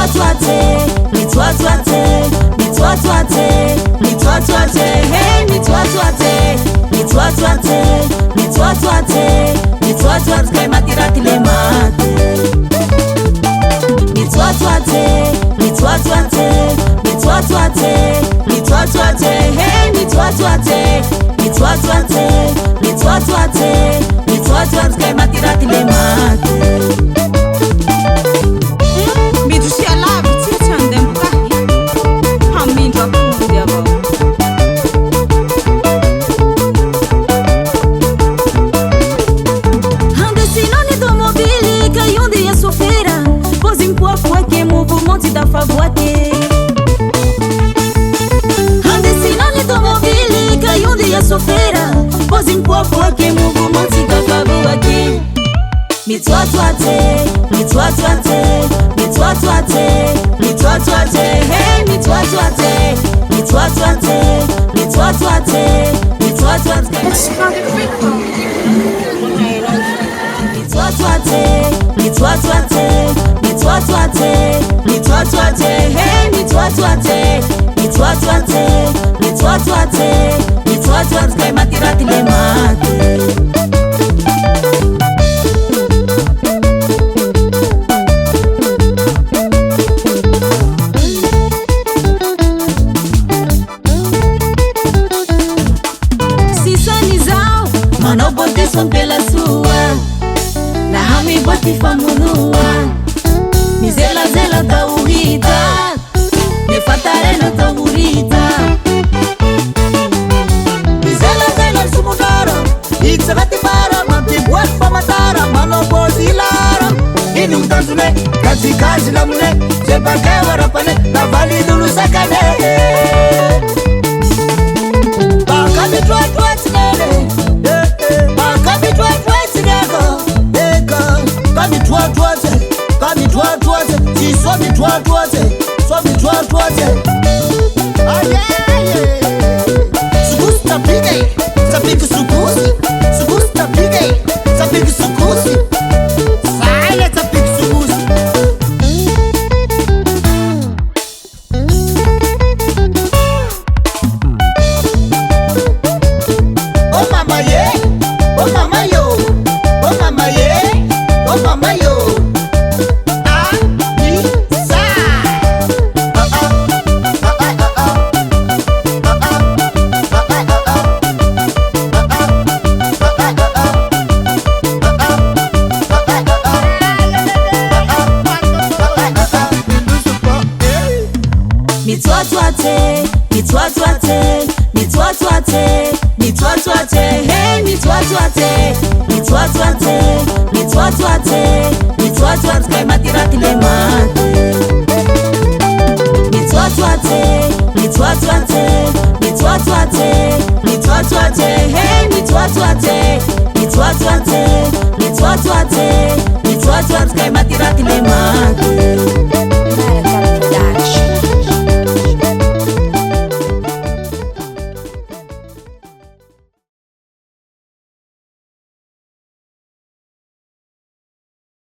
Mitsoatsoatsy, Mitsoatsoatsy, Mitsoatsoatsy, Mitsoatsoatsy, hey Mitsoatsoatsy, Mitsoatsoatsy, Mitsoatsoatsy, Mitsoatsoatsy kay matiraty le maty. Mitsoatsoatsy, Mitsoatsoatsy, Mitsoatsoatsy, Mitsoatsoatsy, hey Mitsoatsoatsy, Mitsoatsoatsy, Mitsoatsoatsy, Mitsoatsoatsy kay matiraty le maty. Da favoate Andesinani automobili Caiundi a sofera Posi un po' che movimenti da favoate Mitsoatsoatsy, Mitsoatsoatsy, Mitsoatsoatsy, Mitsoatsoatsy, hey Mitsoatsoatsy, Mitsoatsoatsy, Mitsoatsoatsy, Mitsoatsoatsy. Mitsoatsoatsy, Mitsoatsoatsy, Mitsoatsoatsy, Mitsoatsoatsy, hey Mitsoatsoatsy, Mitsoatsoatsy, Mitsoatsoatsy, Mitsoatsoatsy kay matiraty le maty. Sisanizao manao boty sompela sua Nahami boty famunua Mizelazela tauhita Nefatarena tauhita Mizelazela sumudara Iksavati para Mamtibuat pamatara Manobozilara Ini utanzune Kazi kazi lamune Jebake warapane Navali dulu sakane Bakami tuwa tinele Bakami tuwa tinele Kami tuwa Tsapiky, sukusi Tsapiky, Tsapiky sukusi, sukusi Tsapiky, Tsapiky sukusi, sai Tsapiky sukusi. Oh mama yeah, oh mama yo, oh mama yeah, oh mama yo. Mitsoatsoatsy, Mitsoatsoatsy, Mitsoatsoatsy, Mitsoatsoatsy, hey Mitsoatsoatsy, Mitsoatsoatsy, Mitsoatsoatsy, Mitsoatsoatsy kay matiraty le maty. Mitsoatsoatsy, Mitsoatsoatsy, Mitsoatsoatsy, Mitsoatsoatsy, hey Mitsoatsoatsy, Mitsoatsoatsy,